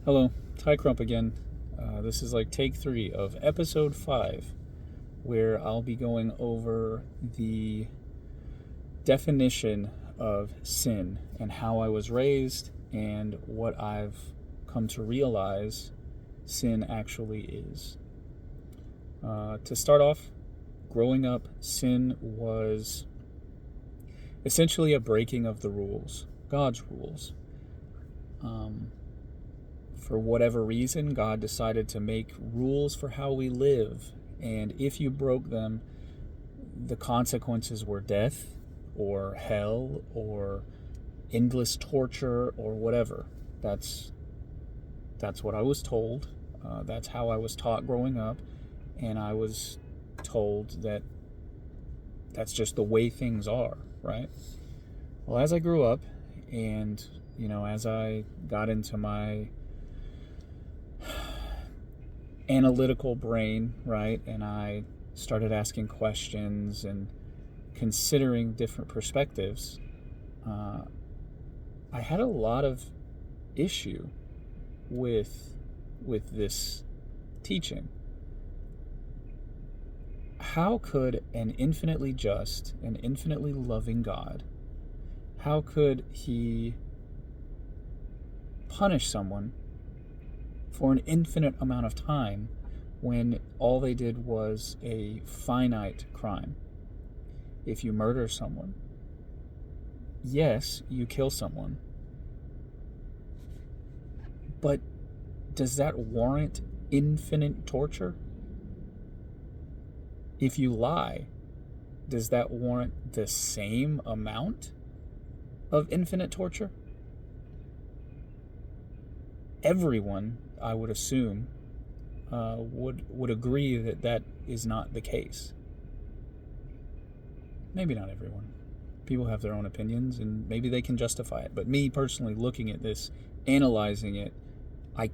Hello, Ty Crump again. This is like take 3 of episode 5, where I'll be going over the definition of sin and how I was raised and what I've come to realize sin actually is. To start off, growing up, sin was essentially a breaking of the rules, God's rules. For whatever reason, God decided to make rules for how we live. And if you broke them, the consequences were death or hell or endless torture or whatever. That's what I was told. That's how I was taught growing up. And I was told that that's just the way things are, right? Well, as I grew up and, as I got into my analytical brain, right? And I started asking questions and considering different perspectives. I had a lot of issue with this teaching. How could an infinitely just and infinitely loving God, how could he punish someone for an infinite amount of time when all they did was a finite crime? If you murder someone, yes, you kill someone, but does that warrant infinite torture? If you lie, does that warrant the same amount of infinite torture? Everyone, I would assume, would agree that that is not the case. Maybe not everyone. People have their own opinions, and maybe they can justify it. But me personally, looking at this, analyzing it, I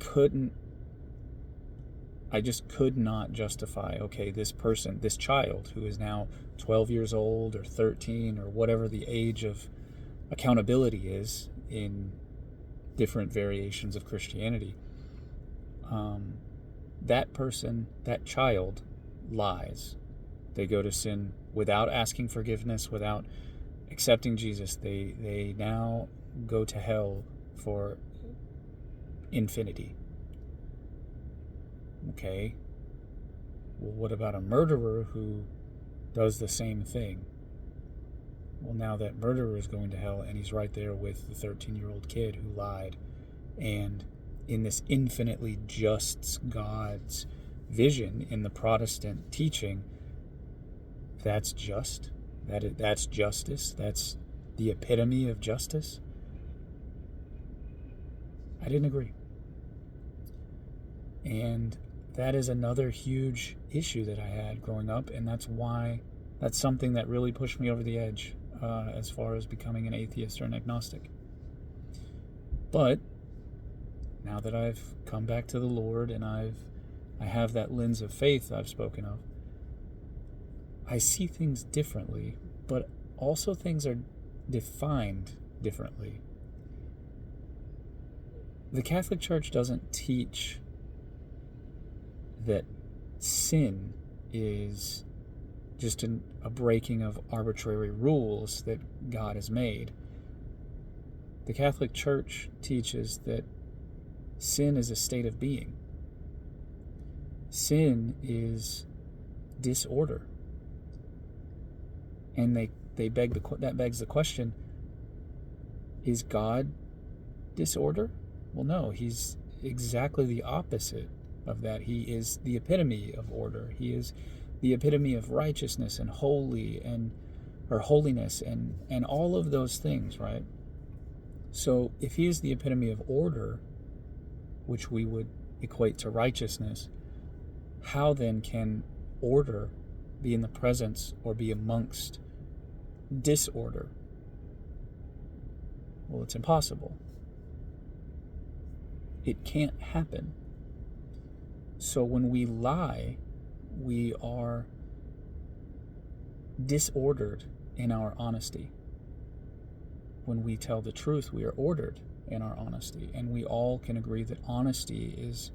just could not justify, okay, this person, this child who is now 12 years old or 13 or whatever the age of accountability is in different variations of Christianity, that person, that child, lies. They go to sin without asking forgiveness, without accepting Jesus. They now go to hell for infinity. Okay. Well, what about a murderer who does the same thing? Well, now that murderer is going to hell, and he's right there with the 13-year-old kid who lied. And in this infinitely just God's vision in the Protestant teaching, that's just. That's justice. That's the epitome of justice. I didn't agree. And that is another huge issue that I had growing up, and that's something that really pushed me over the edge as far as becoming an atheist or an agnostic. But now that I've come back to the Lord and I have that lens of faith I've spoken of, I see things differently, but also things are defined differently. The Catholic Church doesn't teach that sin is just a breaking of arbitrary rules that God has made. The Catholic Church teaches that sin is a state of being. Sin is disorder. And that begs the question, is God disorder? Well, no, he's exactly the opposite of that. He is the epitome of order. He is the epitome of righteousness and holiness and all of those things, right? So if he is the epitome of order, which we would equate to righteousness, how then can order be in the presence or be amongst disorder? Well, it's impossible. It can't happen. So when we lie, we are disordered in our honesty. When we tell the truth, we are ordered in our honesty. And we all can agree that honesty is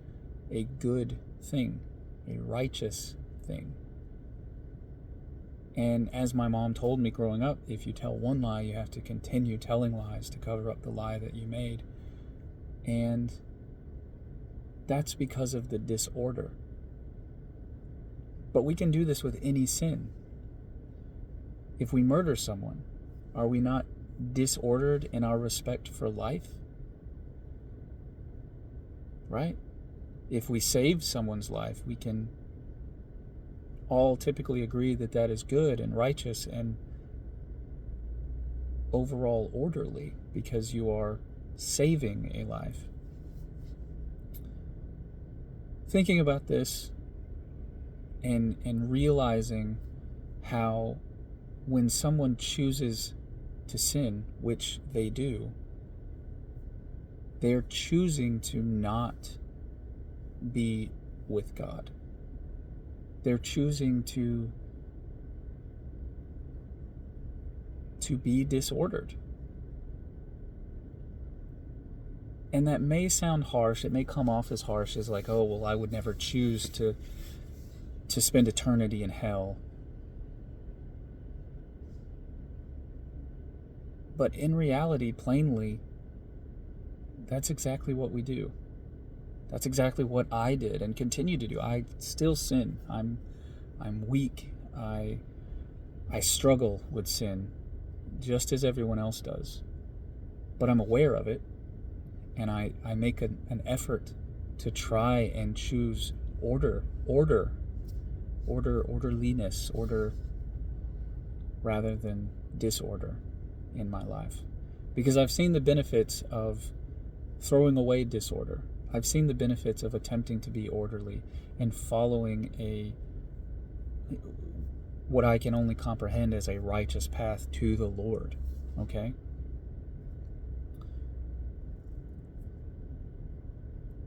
a good thing, a righteous thing. And as my mom told me growing up, if you tell one lie, you have to continue telling lies to cover up the lie that you made. And that's because of the disorder. But we can do this with any sin. If we murder someone, are we not disordered in our respect for life? Right? If we save someone's life, we can all typically agree that that is good and righteous and overall orderly because you are saving a life. Thinking about this and realizing how when someone chooses to sin, which they do, they're choosing to not be with God. They're choosing to be disordered. And that may sound harsh. It may come off as harsh as like, oh, well, I would never choose to spend eternity in hell. But in reality, plainly, that's exactly what we do. That's exactly what I did and continue to do. I still sin. I'm weak. I struggle with sin, just as everyone else does. But I'm aware of it, and I make an effort to try and choose orderliness, rather than disorder in my life. Because I've seen the benefits of throwing away disorder. I've seen the benefits of attempting to be orderly and following what I can only comprehend as a righteous path to the Lord. Okay?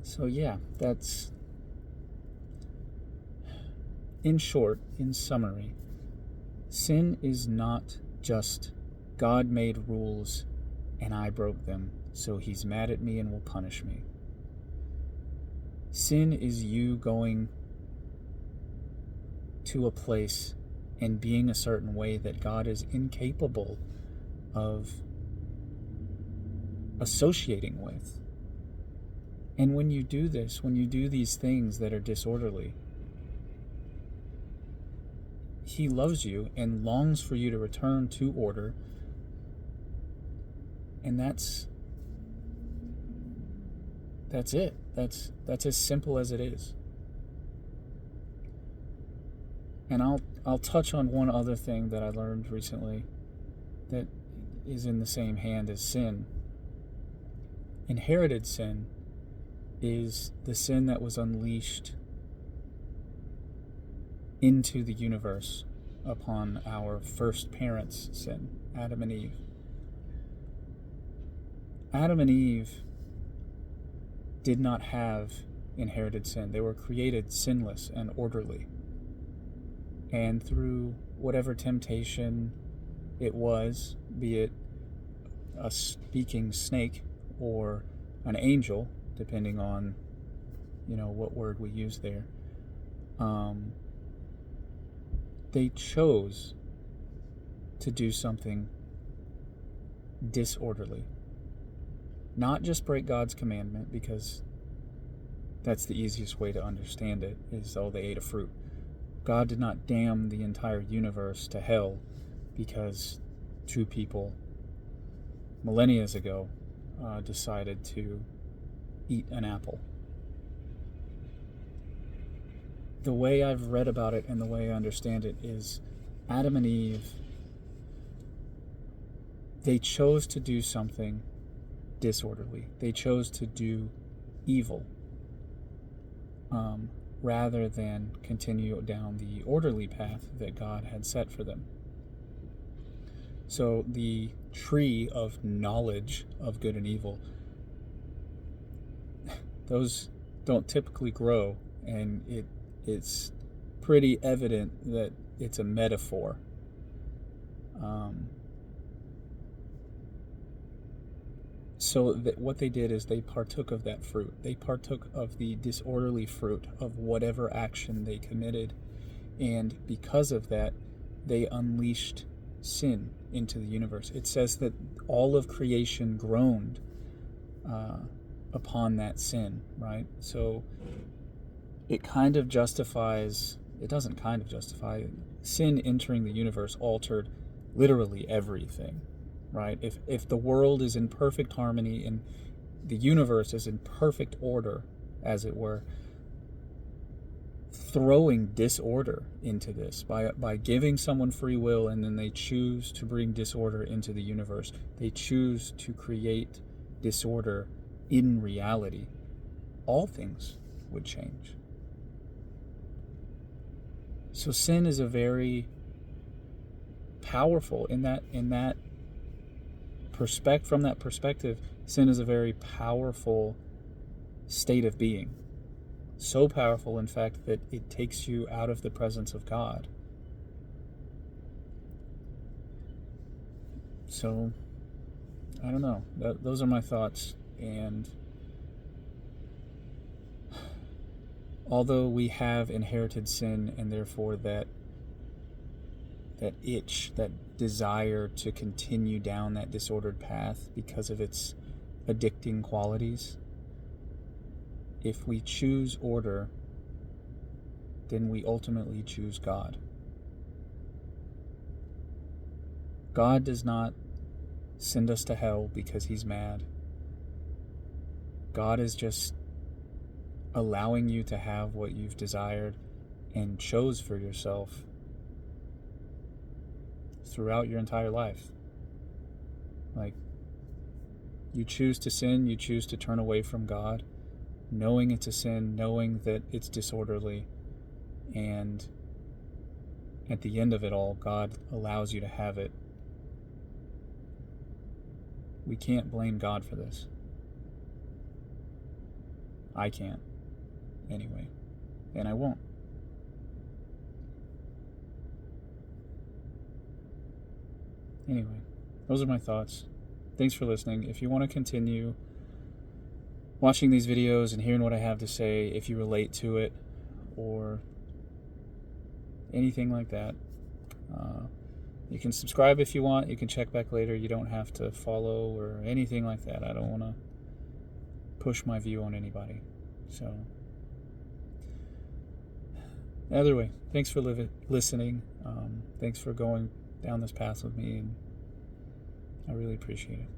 So yeah, that's, in short, in summary, sin is not just God made rules and I broke them, so he's mad at me and will punish me. Sin is you going to a place and being a certain way that God is incapable of associating with. And when you do this, when you do these things that are disorderly, he loves you and longs for you to return to order. And that's it. That's as simple as it is. And I'll touch on one other thing that I learned recently that is in the same hand as sin. Inherited sin is the sin that was unleashed into the universe upon our first parents' sin, Adam and Eve. Adam and Eve did not have inherited sin. They were created sinless and orderly. And through whatever temptation it was, be it a speaking snake or an angel, depending on, what word we use there, they chose to do something disorderly. Not just break God's commandment, because that's the easiest way to understand it, is, they ate a fruit. God did not damn the entire universe to hell because two people millennia ago decided to eat an apple. The way I've read about it and the way I understand it is Adam and Eve, they chose to do something disorderly. They chose to do evil rather than continue down the orderly path that God had set for them. So the tree of knowledge of good and evil, those don't typically grow, and it's pretty evident that it's a metaphor. So what they did is they partook of that fruit. They partook of the disorderly fruit of whatever action they committed. And because of that, they unleashed sin into the universe. It says that all of creation groaned upon that sin, right? So it kind of justifies, it doesn't kind of justify, sin entering the universe altered literally everything, right? If the world is in perfect harmony and the universe is in perfect order, as it were, throwing disorder into this by giving someone free will, and then they choose to bring disorder into the universe, they choose to create disorder in reality, all things would change. So sin is a very powerful, from that perspective, sin is a very powerful state of being. So powerful, in fact, that it takes you out of the presence of God. So, I don't know. Those are my thoughts. And although we have inherited sin, and therefore that itch, that desire to continue down that disordered path because of its addicting qualities, if we choose order, then we ultimately choose God. God does not send us to hell because he's mad. God is just allowing you to have what you've desired and chose for yourself throughout your entire life. Like, you choose to sin, you choose to turn away from God, knowing it's a sin, knowing that it's disorderly, and at the end of it all, God allows you to have it. We can't blame God for this. I can't, anyway, and I won't. Anyway, those are my thoughts. Thanks for listening. If you want to continue watching these videos and hearing what I have to say, if you relate to it or anything like that, you can subscribe if you want. You can check back later. You don't have to follow or anything like that. I don't want to push my view on anybody. So, either way, thanks for listening. Thanks for going down this path with me, and I really appreciate it.